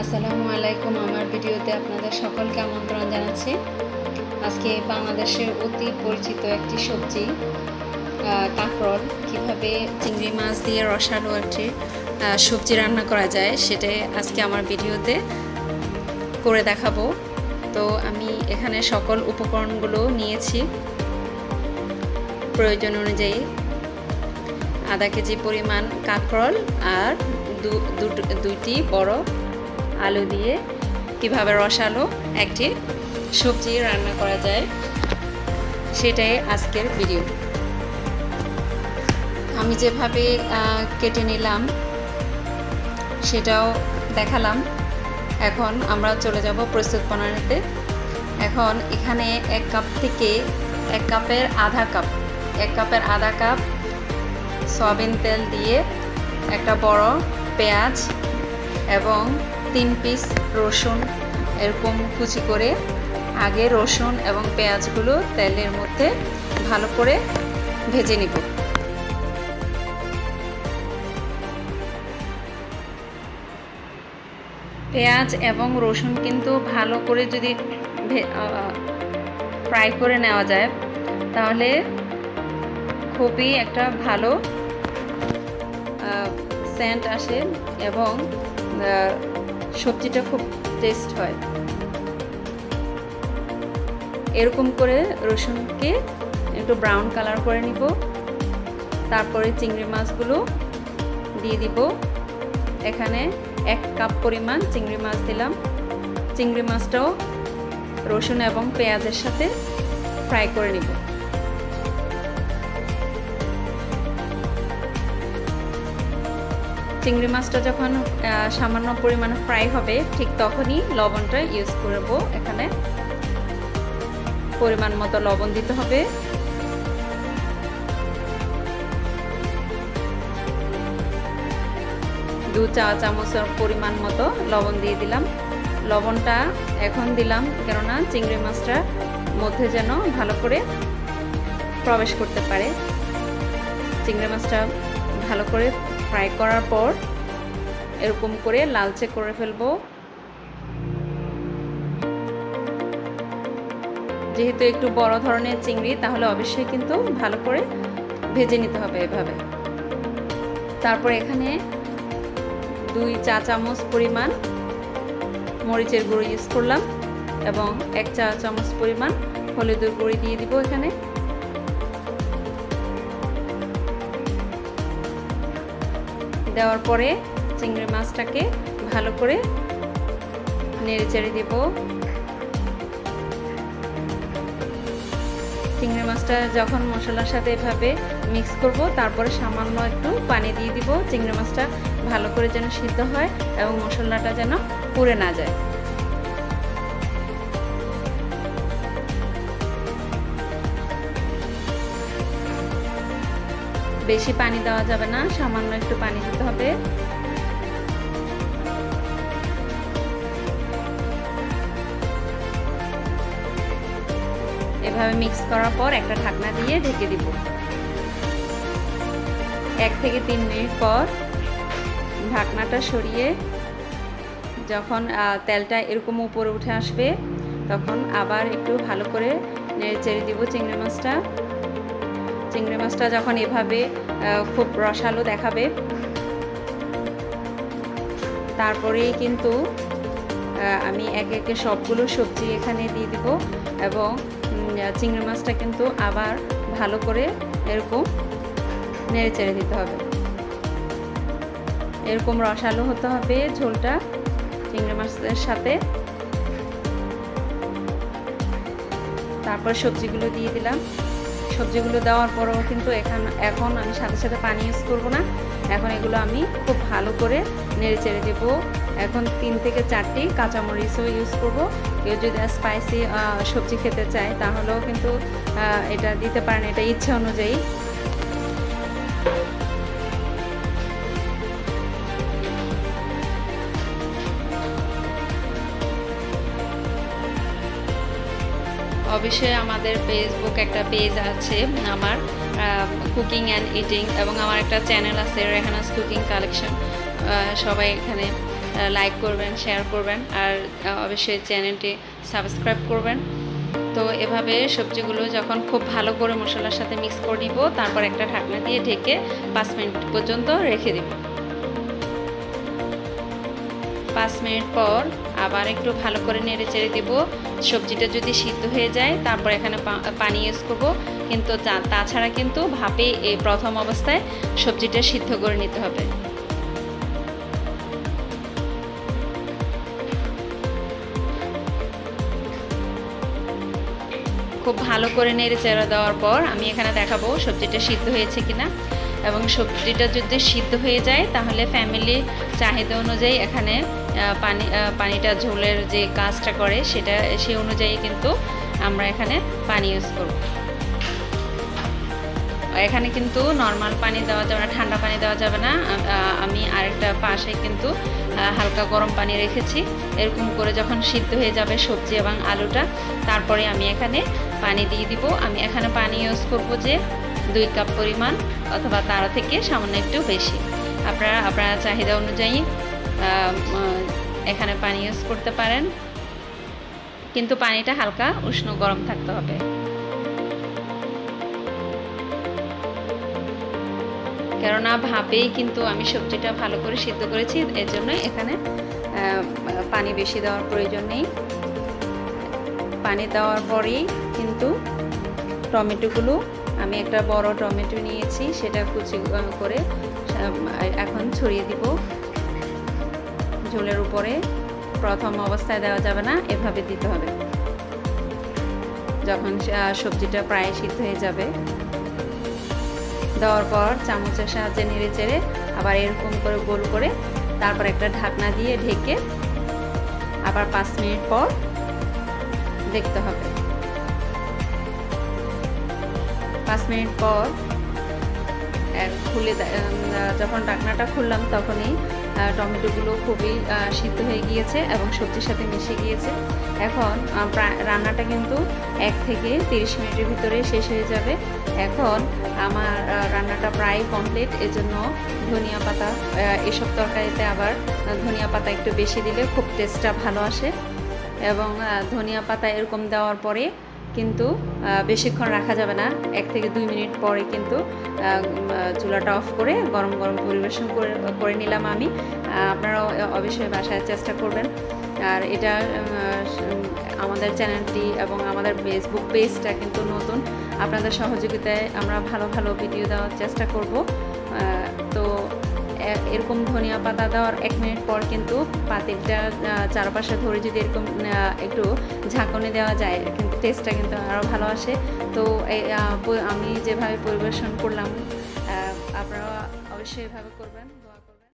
আসসালামু আলাইকুম। আমার ভিডিওতে আপনাদের সকলকে আমন্ত্রণ জানাচ্ছি। আজকে বাংলাদেশের অতি পরিচিত একটি সবজি কাকরল কিভাবে চিংড়ি মাছ দিয়ে রসালো একটি সবজি রান্না করা যায় সেটাই আজকে আমার ভিডিওতে করে দেখাবো। তো আমি এখানে সকল উপকরণগুলো নিয়েছি প্রয়োজন অনুযায়ী। আধা কেজি পরিমাণ কাকরল আর দুইটি বড় আলু দিয়ে কিভাবে রসালো একটি সবজি রান্না করা যায় সেটাই আজকের ভিডিও। আমি যেভাবে কেটে নিলাম সেটাও দেখালাম। এখন আমরা চলে যাব প্রস্তুত প্রণালীতে। এখন এখানে এক কাপের আধা কাপ সয়াবিন তেল দিয়ে একটা বড় পেঁয়াজ এবং 3 পিস রসুন এরকম কুচি করে আগে রসুন এবং পেঁয়াজগুলো তেলের মধ্যে ভালো করে ভেজে নিব। পেঁয়াজ এবং রসুন কিন্তু ভালো করে যদি ফ্রাই করে নেওয়া যায় তাহলে খুবই একটা ভালো সেন্ট আসে এবং সবজিটা খুব টেস্ট হয়। এরকম করে রসুনকে একটু ব্রাউন কালার করে নিব। তারপরে চিংড়ি মাছগুলো দিয়ে দিব। এখানে 1 কাপ পরিমাণ চিংড়ি মাছ দিলাম। চিংড়ি মাছটাও রসুন এবং পেঁয়াজের সাথে ফ্রাই করে নিব। চিংড়ি মাছটা যখন সামান্য পরিমাণে ফ্রাই হবে ঠিক তখনই লবণটা ইউজ করব। এখানে পরিমাণ মতো লবণ দিতে হবে। দু চা চামচের পরিমাণ মতো লবণ দিয়ে দিলাম। লবণটা এখন দিলাম কেননা চিংড়ি মাছটার মধ্যে যেন ভালো করে প্রবেশ করতে পারে। চিংড়ি মাছটা ভালো করে ফ্রাই করার পর এরকম করে লালচে করে ফেলবো। যেহেতু একটু বড় ধরনের চিংড়ি তাহলে অবশ্যই কিন্তু ভালো করে ভেজে নিতে হবে এভাবে। তারপর এখানে 2 চা চামচ পরিমাণ মরিচের গুঁড়ো ইউজ করলাম এবং 1 চা চামচ পরিমাণ হলুদের গুঁড়ো দিয়ে দিব। এখানে দেওয়ার পরে চিংড়ি মাছটাকে ভালো করে নেড়ে চেড়ে দিব। চিংড়ি মাছটা যখন মশলার সাথে এভাবে মিক্স করব তারপরে সামান্য একটু পানি দিয়ে দিব। চিংড়ি মাছটা ভালো করে যেন সিদ্ধ হয় এবং মশলাটা যেন পুড়ে না যায়। বেশি পানি দেওয়া যাবে না, সামান্য একটু পানি দিতে হবে। এভাবে মিক্স করার পর একটা ঢাকনা দিয়ে ঢেকে দিব। 1 থেকে 3 মিনিট পর ঢাকনাটা সরিয়ে যখন তেলটা এরকম উপরে উঠে আসবে তখন আবার একটু ভালো করে নেড়ে চেড়ে দিব চিংড়ি মাছটা। চিংড়ি মাছটা যখন এভাবে খুব রসালো দেখাবে তারপরেই কিন্তু আমি একে একে সবগুলো সবজি এখানে দিয়ে দিব এবং চিংড়ি মাছটা কিন্তু আবার ভালো করে এরকম নেড়ে চেড়ে দিতে হবে। এরকম রসালো হতে হবে ঝোলটা চিংড়ি মাছের সাথে। তারপর সবজিগুলো দিয়ে দিলাম। সবজিগুলো দেওয়ার পরেও কিন্তু এখন আমি সাথে সাথে পানি ইউজ করব না। এখন এগুলো আমি খুব ভালো করে নেড়ে চেড়ে দেবো। এখন 3 থেকে 4টি কাঁচামরিচও ইউজ করব। কেউ যদি স্পাইসি সবজি খেতে চায় তাহলেও কিন্তু এটা দিতে পারেন, এটা ইচ্ছা অনুযায়ী। অবশ্যই আমাদের ফেসবুক একটা পেজ আছে আমার কুকিং অ্যান্ড ইটিং এবং আমার একটা চ্যানেল আছে রেহানাস কুকিং কালেকশন। সবাই এখানে লাইক করবেন, শেয়ার করবেন, আর অবশ্যই চ্যানেলটি সাবস্ক্রাইব করবেন। তো এভাবে সবজিগুলো যখন খুব ভালো করে মশলার সাথে মিক্স করে নিব, তারপর একটা ঢাকনা দিয়ে ঢেকে 5 মিনিট পর্যন্ত রেখে দিব। 5 মিনিট পর আবার একটু ভালো করে নেড়ে চেড়ে দেব। সবজিটা যদি সিদ্ধ হয়ে যায় তারপর এখানে পানি ইউজ করব, কিন্তু তাছাড়া কিন্তু ভাপে এই প্রথম অবস্থায় সবজিটা সিদ্ধ করে নিতে হবে। খুব ভালো করে নেড়ে চেড়ে দেওয়ার পর আমি এখানে দেখাবো সবজিটা সিদ্ধ হয়েছে কিনা, এবং সবজিটা যদি সিদ্ধ হয়ে যায় তাহলে ফ্যামিলি চাহিদা অনুযায়ী এখানে পানিটা ঝোলের যে কাজটা করে সেটা সেই অনুযায়ী কিন্তু আমরা এখানে পানি ইউজ করব। এখানে কিন্তু নর্মাল পানি দেওয়া যাবে না, ঠান্ডা পানি দেওয়া যাবে না। আমি আরেকটা পাশে কিন্তু হালকা গরম পানি রেখেছি। এরকম করে যখন সিদ্ধ হয়ে যাবে সবজি এবং আলুটা, তারপরে আমি এখানে পানি দিয়ে দিব। আমি এখানে পানি ইউজ করব যে 2 কাপ পরিমাণ, অথবা তার থেকে সামান্য একটু বেশি। আপনারা চাহিদা অনুযায়ী এখানে পানি ইউজ করতে পারেন, কিন্তু পানিটা হালকা উষ্ণ গরম থাকতে হবে। কেননা ভাপেই কিন্তু আমি সবজিটা ভালো করে সিদ্ধ করেছি, এর জন্য এখানে পানি বেশি দেওয়ার প্রয়োজন নেই। পানি দেওয়ার পরেই কিন্তু টমেটোগুলো, আমি একটা বড় টমেটো নিয়েছি, সেটা কুচি করে এখন ছড়িয়ে দিব ঝোলের উপরে। প্রথম অবস্থায় দেওয়া যাবে না, এভাবে দিতে হবে যখন সবজিটা প্রায় সিদ্ধ হয়ে যাবে। দেওয়ার পর চামচের সাহায্যে নেড়ে চেড়ে আবার এরকম করে গোল করে তারপর একটা ঢাকনা দিয়ে ঢেকে আবার 5 মিনিট পর দেখতে হবে। 5 মিনিট পর খুলে যখন ঢাকনাটা খুললাম তখনই টমেটোগুলো খুবই সিদ্ধ হয়ে গিয়েছে এবং সবজির সাথে মিশে গিয়েছে। এখন রান্নাটা কিন্তু 1 থেকে 30 মিনিটের ভিতরে শেষ হয়ে যাবে। এখন আমার রান্নাটা প্রায় কমপ্লিট, এজন্য ধনিয়া পাতা, এসব তরকারিতে আবার ধনিয়া পাতা একটু বেশি দিলে খুব টেস্টটা ভালো আসে। এবং ধনিয়া পাতা এরকম দেওয়ার পরে কিন্তু বেশিক্ষণ রাখা যাবে না, 1 থেকে 2 মিনিট পরে কিন্তু চুলাটা অফ করে গরম গরম পরিবেশন করে নিলাম আমি। আপনারাও অবশ্যই বাসায় চেষ্টা করবেন। আর এটা আমাদের চ্যানেলটি এবং আমাদের ফেসবুক পেজটা কিন্তু নতুন, আপনাদের সহযোগিতায় আমরা ভালো ভালো ভিডিও দেওয়ার চেষ্টা করব। তো এরকম ধনিয়া পাতা দেওয়ার 1 মিনিট পর কিন্তু পাতিলটা চারপাশে ধরে যদি এরকম একটু ঝাঁকুনি দেওয়া যায়, কিন্তু টেস্টটা কিন্তু আরও ভালো আসে। তো আমি যেভাবে পরিবেশন করলাম আপনারা অবশ্যই এভাবে করবেন।